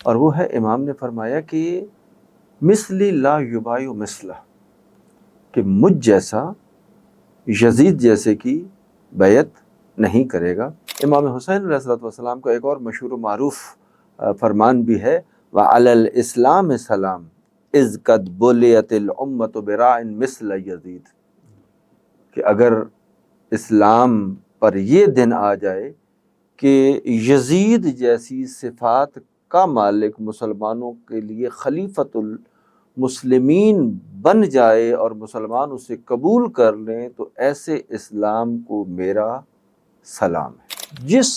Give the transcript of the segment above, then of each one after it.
اور وہ ہے امام نے فرمایا کہ مثلی لا یبایع مثلہ، کہ مجھ جیسا یزید جیسے کی بیعت نہیں کرے گا۔ امام حسین علیہ السلام کا ایک اور مشہور و معروف فرمان بھی ہے، وعلی الاسلام سلام اذ قد بلیت الامۃ براع مثل یزید، کہ اگر اسلام پر یہ دن آ جائے کہ یزید جیسی صفات کا مالک مسلمانوں کے لیے خلیفۃ المسلمین بن جائے اور مسلمان اسے قبول کر لیں، تو ایسے اسلام کو میرا سلام ہے۔ جس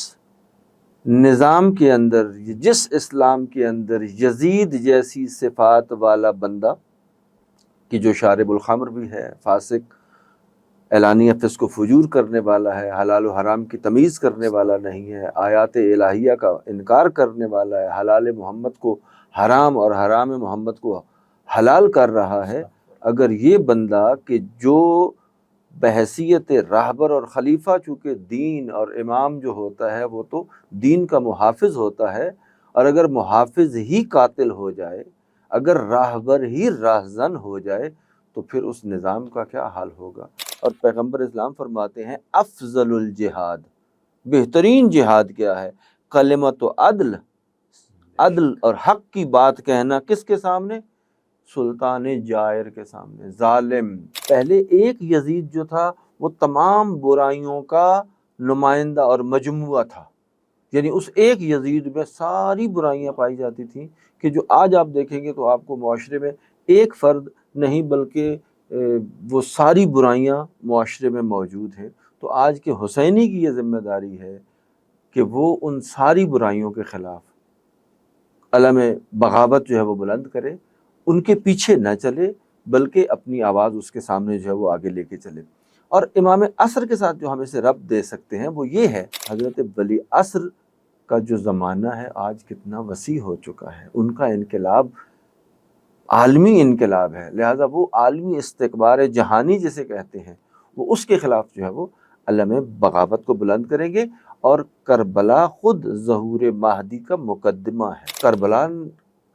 نظام کے اندر، جس اسلام کے اندر یزید جیسی صفات والا بندہ کہ جو شارب الخمر بھی ہے، فاسق، اعلانیہ فسق و فجور کرنے والا ہے، حلال و حرام کی تمیز کرنے والا نہیں ہے، آیات الہیہ کا انکار کرنے والا ہے، حلال محمد کو حرام اور حرام محمد کو حلال کر رہا ہے، اگر یہ بندہ کہ جو بحیثیت راہبر اور خلیفہ، چونکہ دین اور امام جو ہوتا ہے وہ تو دین کا محافظ ہوتا ہے، اور اگر محافظ ہی قاتل ہو جائے، اگر راہبر ہی راہزن ہو جائے، تو پھر اس نظام کا کیا حال ہوگا۔ اور پیغمبر اسلام فرماتے ہیں افضل الجہاد، بہترین جہاد کیا ہے؟ کلمت و عدل، عدل اور حق کی بات کہنا، کس کے سامنے؟ سلطان جائر کے سامنے، ظالم۔ پہلے ایک یزید جو تھا وہ تمام برائیوں کا نمائندہ اور مجموعہ تھا، یعنی اس ایک یزید میں ساری برائیاں پائی جاتی تھیں، کہ جو آج آپ دیکھیں گے تو آپ کو معاشرے میں ایک فرد نہیں بلکہ وہ ساری برائیاں معاشرے میں موجود ہیں۔ تو آج کے حسینی کی یہ ذمہ داری ہے کہ وہ ان ساری برائیوں کے خلاف علم بغاوت جو ہے وہ بلند کرے، ان کے پیچھے نہ چلے، بلکہ اپنی آواز اس کے سامنے جو ہے وہ آگے لے کے چلے۔ اور امام عصر کے ساتھ جو ہم اسے ربط دے سکتے ہیں وہ یہ ہے، حضرت ولی عصر کا جو زمانہ ہے آج کتنا وسیع ہو چکا ہے، ان کا انقلاب عالمی انقلاب ہے، لہٰذا وہ عالمی استکبار جہانی جسے کہتے ہیں، وہ اس کے خلاف جو ہے وہ علم بغاوت کو بلند کریں گے۔ اور کربلا خود ظہور مہدی کا مقدمہ ہے۔ کربلا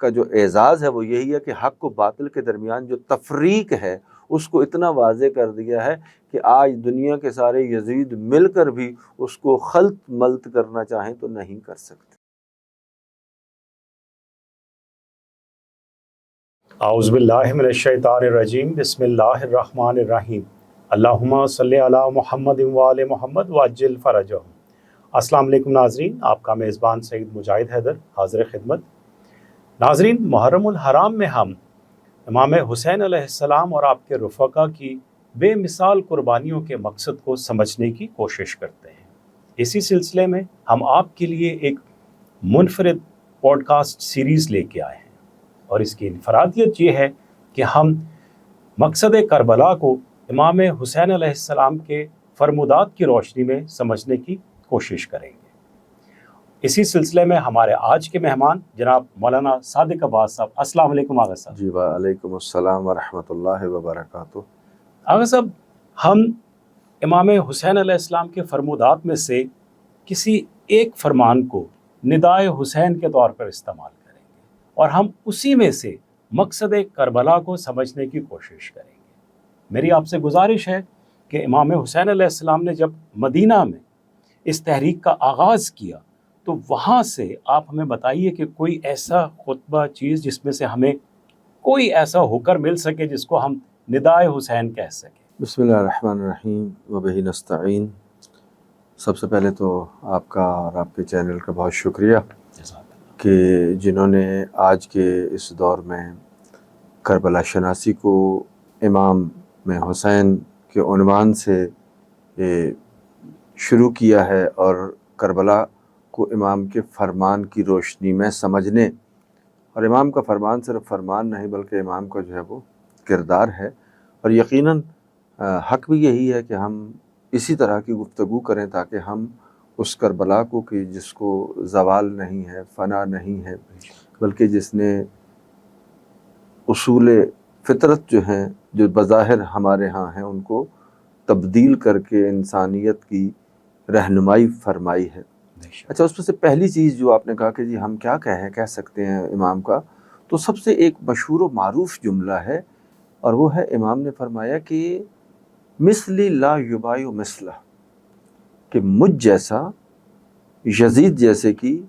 کا جو اعزاز ہے وہ یہی ہے کہ حق و باطل کے درمیان جو تفریق ہے اس کو اتنا واضح کر دیا ہے کہ آج دنیا کے سارے یزید مل کر بھی اس کو خلط ملط کرنا چاہیں تو نہیں کر سکتے۔ اعوذ باللہ من الشیطان الرجیم، بسم اللہ الرحمن الرحیم، اللہم صلی علی محمد وآل محمد وعجل فرجہم۔ السلام علیکم ناظرین، آپ کا میزبان سعید مجاہد حیدر حاضر خدمت۔ ناظرین، محرم الحرام میں ہم امام حسین علیہ السلام اور آپ کے رفقا کی بے مثال قربانیوں کے مقصد کو سمجھنے کی کوشش کرتے ہیں۔ اسی سلسلے میں ہم آپ کے لیے ایک منفرد پوڈ کاسٹ سیریز لے کے آئے ہیں، اور اس کی انفرادیت یہ ہے کہ ہم مقصد کربلا کو امام حسین علیہ السلام کے فرمودات کی روشنی میں سمجھنے کی کوشش کریں گے۔ اسی سلسلے میں ہمارے آج کے مہمان جناب مولانا صادق عباس صاحب، السلام علیکم آغا صاحب۔ جی وعلیکم السلام ورحمۃ اللہ وبرکاتہ۔ آغا صاحب، ہم امام حسین علیہ السلام کے فرمودات میں سے کسی ایک فرمان کو ندائے حسین کے طور پر استعمال کریں گے، اور ہم اسی میں سے مقصد کربلا کو سمجھنے کی کوشش کریں گے۔ میری آپ سے گزارش ہے کہ امام حسین علیہ السلام نے جب مدینہ میں اس تحریک کا آغاز کیا تو وہاں سے آپ ہمیں بتائیے کہ کوئی ایسا خطبہ چیز جس میں سے ہمیں کوئی ایسا ہوکر مل سکے جس کو ہم ندائے حسین کہہ سکیں۔ بسم اللہ الرحمن الرحیم وبہ نستعین۔ سب سے پہلے تو آپ کا اور آپ کے چینل کا بہت شکریہ کہ جنہوں نے آج کے اس دور میں کربلا شناسی کو امام میں حسین کے عنوان سے شروع کیا ہے، اور کربلا کو امام کے فرمان کی روشنی میں سمجھنے، اور امام کا فرمان صرف فرمان نہیں بلکہ امام کا جو ہے وہ کردار ہے، اور یقیناً حق بھی یہی ہے کہ ہم اسی طرح کی گفتگو کریں تاکہ ہم اس کربلا کو کہ جس کو زوال نہیں ہے، فنا نہیں ہے، بلکہ جس نے اصول فطرت جو ہیں جو بظاہر ہمارے ہاں ہیں ان کو تبدیل کر کے انسانیت کی رہنمائی فرمائی ہے، اچھا، اس میں سے پہلی چیز جو آپ نے کہا کہ جی ہم کیا کہہ سکتے ہیں امام کا، تو سب سے ایک مشہور و معروف جملہ ہے، اور وہ ہے امام نے فرمایا کہ مثلی لا یبائی مثلہ، کہ مجھ جیسا یزید جیسے کی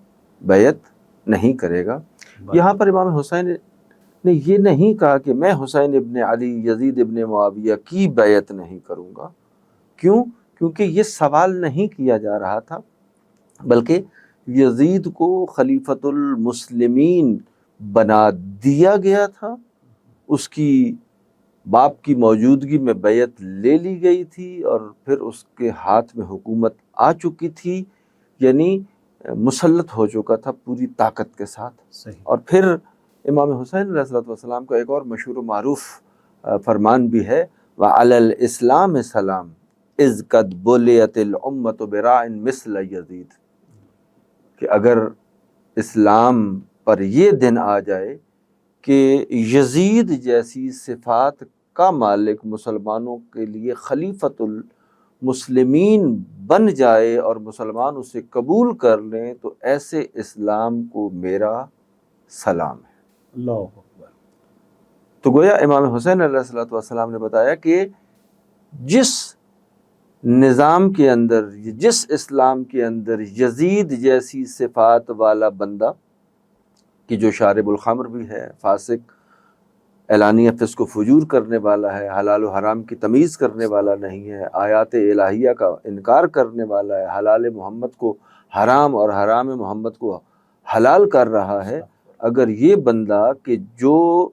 بیعت نہیں کرے گا۔ یہاں پر امام حسین نے یہ نہیں کہا کہ میں حسین ابن علی یزید ابن معاویہ کی بیعت نہیں کروں گا۔ کیوں؟ کیونکہ یہ سوال نہیں کیا جا رہا تھا، بلکہ یزید کو خلیفۃ المسلمین بنا دیا گیا تھا، اس کی باپ کی موجودگی میں بیعت لے لی گئی تھی، اور پھر اس کے ہاتھ میں حکومت آ چکی تھی، یعنی مسلط ہو چکا تھا پوری طاقت کے ساتھ۔ صحیح۔ اور پھر امام حسین علیہ الصلوۃ والسلام کا ایک اور مشہور و معروف فرمان بھی ہے، وَعَلَى الْإِسْلَامِ سَلَام اِذْ قَدْ بُلِيَتِ الْأُمَّةُ بِرَاعٍ مِثْلَ یزید، کہ اگر اسلام پر یہ دن آ جائے کہ یزید جیسی صفات کا مالک مسلمانوں کے لیے خلیفۃ المسلمین بن جائے اور مسلمان اسے قبول کر لیں، تو ایسے اسلام کو میرا سلام ہے۔ اللہ اکبر۔ تو گویا امام حسین علیہ الصلوۃ والسلام نے بتایا کہ جس نظام کے اندر، جس اسلام کے اندر یزید جیسی صفات والا بندہ کہ جو شارب الخمر بھی ہے، فاسق، اعلانیہ فسق و فجور کرنے والا ہے، حلال و حرام کی تمیز کرنے والا نہیں ہے، آیات الہیہ کا انکار کرنے والا ہے، حلال محمد کو حرام اور حرام محمد کو حلال کر رہا ہے، اگر یہ بندہ کہ جو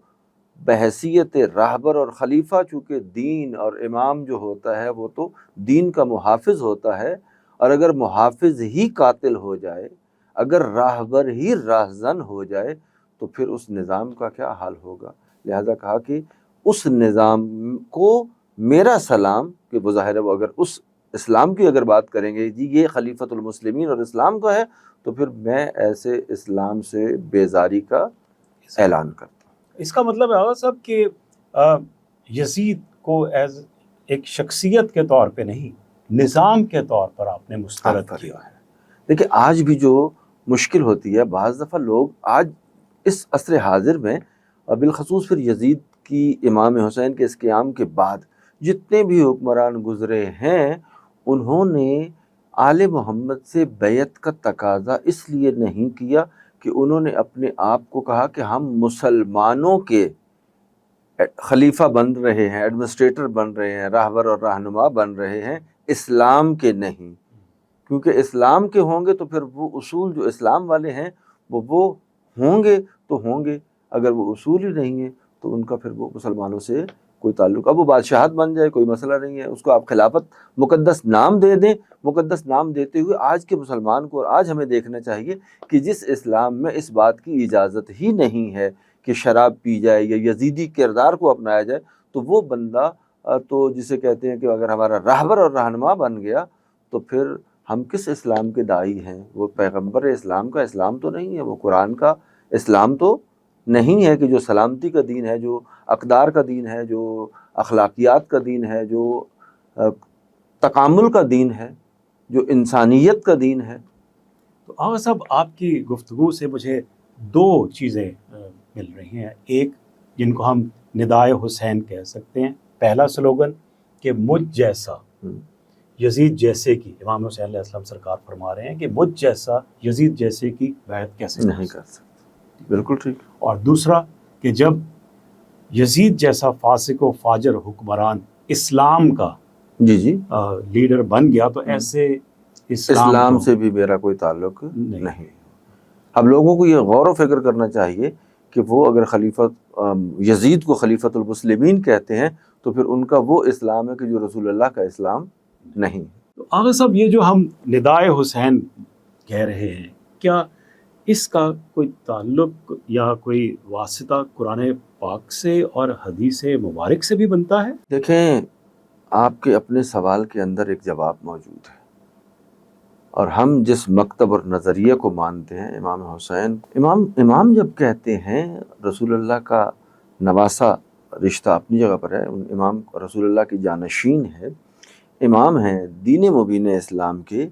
بحیثیت راہبر اور خلیفہ، چونکہ دین اور امام جو ہوتا ہے وہ تو دین کا محافظ ہوتا ہے، اور اگر محافظ ہی قاتل ہو جائے، اگر راہبر ہی راہزن ہو جائے، تو پھر اس نظام کا کیا حال ہوگا؟ لہذا کہا کہ اس نظام کو میرا سلام، کہ بظاہر وہ اگر اس اسلام کی اگر بات کریں گے جی یہ خلیفۃ المسلمین اور اسلام کا ہے، تو پھر میں ایسے اسلام سے بیزاری کا اعلان کرتا ہوں۔ اس کا مطلب ہے صاحب کہ یزید کو ایز ایک شخصیت کے طور پہ نہیں، نظام کے طور پر آپ نے مسترد کیا ہے۔ دیکھیں آج بھی جو مشکل ہوتی ہے، بعض دفعہ لوگ آج اس عصر حاضر میں، اور بالخصوص پھر یزید کی امام حسین کے اس قیام کے بعد جتنے بھی حکمران گزرے ہیں، انہوں نے آل محمد سے بیعت کا تقاضا اس لیے نہیں کیا کہ انہوں نے اپنے آپ کو کہا کہ ہم مسلمانوں کے خلیفہ بن رہے ہیں، ایڈمنسٹریٹر بن رہے ہیں، راہبر اور رہنما بن رہے ہیں، اسلام کے نہیں۔ کیونکہ اسلام کے ہوں گے تو پھر وہ اصول جو اسلام والے ہیں وہ ہوں گے تو ہوں گے، اگر وہ اصول ہی نہیں ہیں تو ان کا پھر وہ مسلمانوں سے کوئی تعلق، اب وہ بادشاہت بن جائے کوئی مسئلہ نہیں ہے، اس کو آپ خلافت مقدس نام دے دیں۔ مقدس نام دیتے ہوئے آج کے مسلمان کو، اور آج ہمیں دیکھنا چاہیے کہ جس اسلام میں اس بات کی اجازت ہی نہیں ہے کہ شراب پی جائے یا یزیدی کردار کو اپنایا جائے، تو وہ بندہ تو جسے کہتے ہیں کہ اگر ہمارا راہبر اور رہنما بن گیا تو پھر ہم کس اسلام کے داعی ہیں؟ وہ پیغمبر اسلام کا اسلام تو نہیں ہے، وہ قرآن کا اسلام تو نہیں ہے کہ جو سلامتی کا دین ہے، جو اقدار کا دین ہے، جو اخلاقیات کا دین ہے، جو تکامل کا دین ہے، جو انسانیت کا دین ہے۔ تو آغا صاحب آپ کی گفتگو سے مجھے دو چیزیں مل رہی ہیں، ایک جن کو ہم ندائے حسین کہہ سکتے ہیں، پہلا سلوگن کہ مجھ جیسا یزید جیسے کی، امام حسین علیہ السلام سرکار فرما رہے ہیں کہ مجھ جیسا یزید جیسے کی بیعت کیسے نہیں کر سکتے، بالکل ٹھیک۔ اور دوسرا کہ جب یزید جیسا فاسق و فاجر حکمران اسلام کا جی لیڈر بن گیا تو ایسے اسلام سے بھی میرا کوئی تعلق نہیں۔ اب لوگوں کو یہ غور و فکر کرنا چاہیے کہ وہ اگر یزید کو خلیفۃ المسلمین کہتے ہیں تو پھر ان کا وہ اسلام ہے کہ جو رسول اللہ کا اسلام نہیں۔ تو آغا صاحب یہ جو ہم ندائے حسین کہہ رہے ہیں، کیا اس کا کوئی تعلق یا کوئی واسطہ قرآن پاک سے اور حدیث مبارک سے بھی بنتا ہے؟ دیکھیں آپ کے اپنے سوال کے اندر ایک جواب موجود ہے، اور ہم جس مکتب اور نظریے کو مانتے ہیں، امام حسین امام جب کہتے ہیں رسول اللہ کا نواسا رشتہ اپنی جگہ پر ہے، امام رسول اللہ کی جانشین ہے، امام ہیں دین مبین اسلام کے،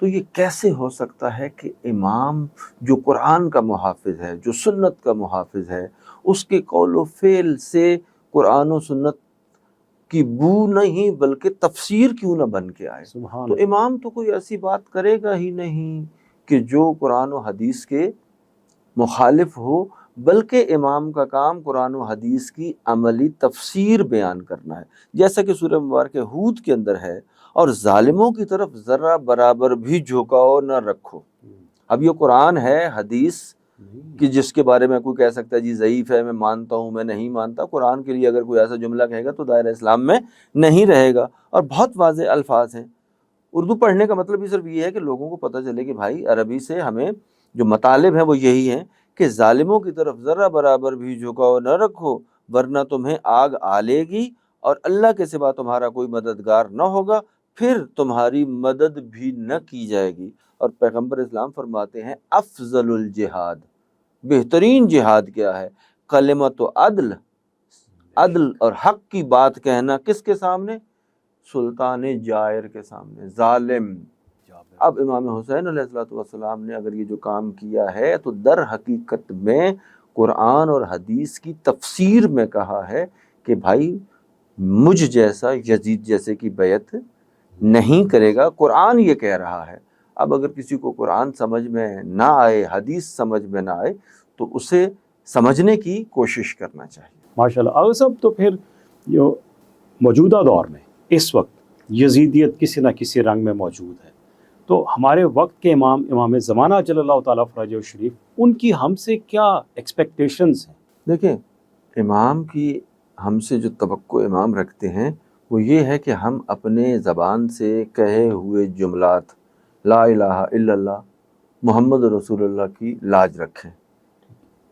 تو یہ کیسے ہو سکتا ہے کہ امام جو قرآن کا محافظ ہے، جو سنت کا محافظ ہے، اس کے قول و فعل سے قرآن و سنت کی بو نہیں بلکہ تفسیر کیوں نہ بن کے آئے؟ سبحان تو امام تو کوئی ایسی بات کرے گا ہی نہیں کہ جو قرآن و حدیث کے مخالف ہو، بلکہ امام کا کام قرآن و حدیث کی عملی تفسیر بیان کرنا ہے، جیسا کہ سورہ مبارک ہود کے اندر ہے، اور ظالموں کی طرف ذرہ برابر بھی جھکاؤ نہ رکھو۔ اب یہ قرآن ہے، حدیث کہ جس کے بارے میں کوئی کہہ سکتا ہے جی ضعیف ہے، میں مانتا ہوں، میں نہیں مانتا، قرآن کے لیے اگر کوئی ایسا جملہ کہے گا تو دائرہ اسلام میں نہیں رہے گا، اور بہت واضح الفاظ ہیں۔ اردو پڑھنے کا مطلب ہی صرف یہ ہے کہ لوگوں کو پتہ چلے کہ بھائی عربی سے ہمیں جو مطالب ہیں وہ یہی ہیں کہ ظالموں کی طرف ذرہ برابر بھی جھکاؤ نہ رکھو، ورنہ تمہیں آگ آلے گی اور اللہ کے سوا تمہارا کوئی مددگار نہ ہوگا، پھر تمہاری مدد بھی نہ کی جائے گی۔ اور پیغمبر اسلام فرماتے ہیں افضل الجہاد، بہترین جہاد کیا ہے؟ کلمت و عدل، عدل اور حق کی بات کہنا، کس کے سامنے؟ سلطان جائر کے سامنے، ظالم۔ اب امام حسین علیہ السلام نے اگر یہ جو کام کیا ہے تو در حقیقت میں قرآن اور حدیث کی تفسیر میں کہا ہے کہ بھائی مجھ جیسا یزید جیسے کی بیعت نہیں کرے گا، قرآن یہ کہہ رہا ہے۔ اب اگر کسی کو قرآن سمجھ میں نہ آئے، حدیث سمجھ میں نہ آئے، تو اسے سمجھنے کی کوشش کرنا چاہیے۔ ماشاءاللہ۔ اور سب تو پھر جو موجودہ دور میں اس وقت یزیدیت کسی نہ کسی رنگ میں موجود ہے، تو ہمارے وقت کے امام زمانہ جل اللہ تعالیٰ فرجہ شریف، ان کی ہم سے کیا ایکسپیکٹیشنز ہیں؟ دیکھیں، امام کی ہم سے جو توقع امام رکھتے ہیں وہ یہ ہے کہ ہم اپنے زبان سے کہے ہوئے جملات لا الہ الا اللہ محمد رسول اللہ کی لاج رکھیں،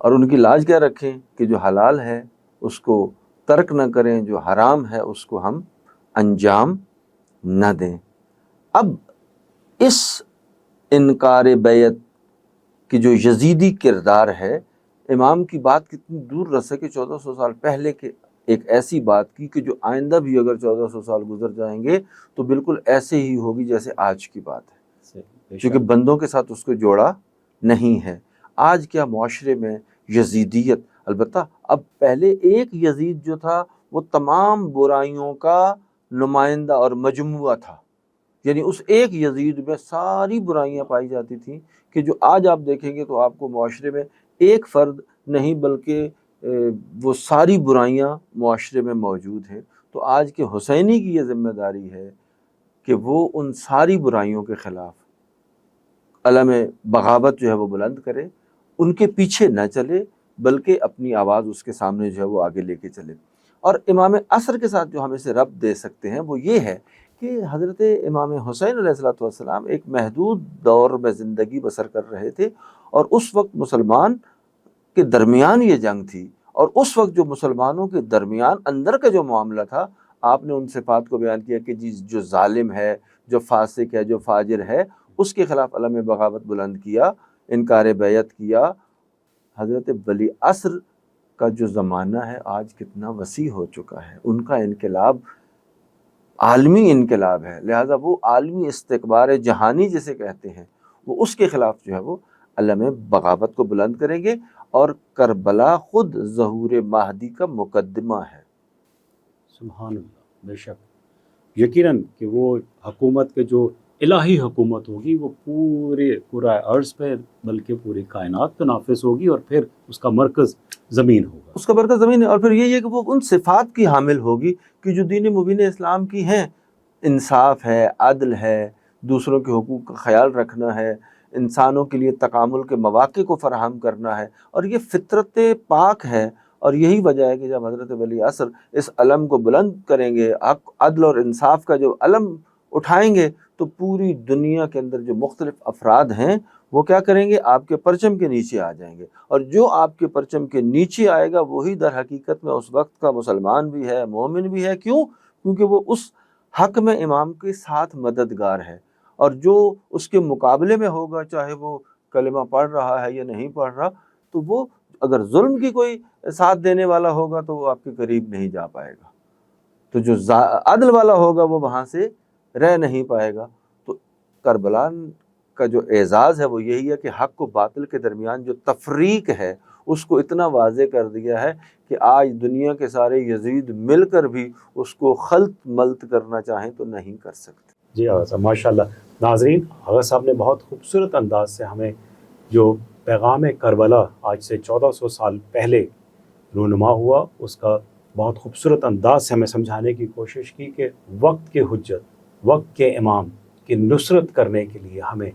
اور ان کی لاج کیا رکھیں کہ جو حلال ہے اس کو ترک نہ کریں، جو حرام ہے اس کو ہم انجام نہ دیں۔ اب اس انکار بیعت کی جو یزیدی کردار ہے، امام کی بات کتنی دور رس ہے کہ 1400 سال پہلے کے ایک ایسی بات کی کہ جو آئندہ بھی اگر 1400 سال گزر جائیں گے تو بالکل ایسے ہی ہوگی جیسے آج کی بات ہے، کیونکہ بندوں کے ساتھ اس کو جوڑا نہیں ہے۔ آج کیا معاشرے میں یزیدیت، البتہ اب پہلے ایک یزید جو تھا وہ تمام برائیوں کا نمائندہ اور مجموعہ تھا، یعنی اس ایک یزید میں ساری برائیاں پائی جاتی تھیں، کہ جو آج آپ دیکھیں گے تو آپ کو معاشرے میں ایک فرد نہیں بلکہ وہ ساری برائیاں معاشرے میں موجود ہیں۔ تو آج کے حسینی کی یہ ذمہ داری ہے کہ وہ ان ساری برائیوں کے خلاف علم بغاوت جو ہے وہ بلند کرے، ان کے پیچھے نہ چلے بلکہ اپنی آواز اس کے سامنے جو ہے وہ آگے لے کے چلے۔ اور امام عصر کے ساتھ جو ہم اسے ربط دے سکتے ہیں وہ یہ ہے کہ حضرت امام حسین علیہ السلام ایک محدود دور میں زندگی بسر کر رہے تھے، اور اس وقت مسلمان کے درمیان یہ جنگ تھی، اور اس وقت جو مسلمانوں کے درمیان اندر کا جو معاملہ تھا، آپ نے ان صفات کو بیان کیا کہ جی جو ظالم ہے، جو فاسق ہے، جو فاجر ہے، اس کے خلاف علم بغاوت بلند کیا، انکار بیعت کیا۔ حضرت ولی عصر کا جو زمانہ ہے آج کتنا وسیع ہو چکا ہے، ان کا انقلاب عالمی انقلاب ہے، لہٰذا وہ عالمی استکبار جہانی جسے کہتے ہیں، وہ اس کے خلاف جو ہے وہ علم بغاوت کو بلند کریں گے، اور کربلا خود ظہور مہدی کا مقدمہ ہے۔ سبحان اللہ، بے شک یقیناً کہ وہ حکومت کے جو الہی حکومت ہوگی وہ پورا عرض پہ بلکہ پوری کائنات پہ نافذ ہوگی، اور پھر اس کا مرکز زمین ہوگا، اس کا مرکز زمین ہے۔ اور پھر یہ ہے کہ وہ ان صفات کی حامل ہوگی کہ جو دین مبین اسلام کی ہیں، انصاف ہے، عدل ہے، دوسروں کے حقوق کا خیال رکھنا ہے، انسانوں کے لیے تکامل کے مواقع کو فراہم کرنا ہے، اور یہ فطرت پاک ہے۔ اور یہی وجہ ہے کہ جب حضرت ولی عصر اس علم کو بلند کریں گے، حق، عدل اور انصاف کا جو علم اٹھائیں گے، تو پوری دنیا کے اندر جو مختلف افراد ہیں وہ کیا کریں گے؟ آپ کے پرچم کے نیچے آ جائیں گے، اور جو آپ کے پرچم کے نیچے آئے گا وہی در حقیقت میں اس وقت کا مسلمان بھی ہے، مومن بھی ہے۔ کیوں؟ کیونکہ وہ اس حق میں امام کے ساتھ مددگار ہے، اور جو اس کے مقابلے میں ہوگا، چاہے وہ کلمہ پڑھ رہا ہے یا نہیں پڑھ رہا، تو وہ اگر ظلم کی کوئی ساتھ دینے والا ہوگا تو وہ آپ کے قریب نہیں جا پائے گا، تو جو عدل والا ہوگا وہ وہاں سے رہ نہیں پائے گا۔ تو کربلا کا جو اعزاز ہے وہ یہی ہے کہ حق و باطل کے درمیان جو تفریق ہے اس کو اتنا واضح کر دیا ہے کہ آج دنیا کے سارے یزید مل کر بھی اس کو خلط ملط کرنا چاہیں تو نہیں کر سکتے۔ جی آغا صاحب، ماشاء اللہ۔ ناظرین، آغا صاحب نے بہت خوبصورت انداز سے ہمیں جو پیغام کربلا آج سے 1400 سال پہلے رونما ہوا اس کا بہت خوبصورت انداز سے ہمیں سمجھانے کی کوشش کی کہ وقت کے حجت، وقت کے امام کی نصرت کرنے کے لیے ہمیں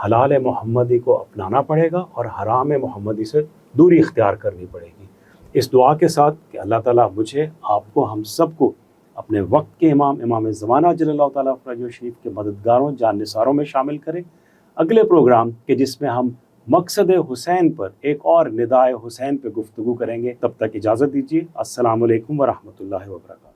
حلال محمدی کو اپنانا پڑے گا اور حرام محمدی سے دوری اختیار کرنی پڑے گی۔ اس دعا کے ساتھ کہ اللہ تعالیٰ مجھے، آپ کو، ہم سب کو اپنے وقت کے امام زمانہ جل اللہ تعالیٰ فرجہ شریف کے مددگاروں، جان نثاروں میں شامل کریں۔ اگلے پروگرام کہ جس میں ہم مقصد حسین پر ایک اور ندائے حسین پہ گفتگو کریں گے، تب تک اجازت دیجیے۔ السلام علیکم ورحمۃ اللہ وبرکاتہ۔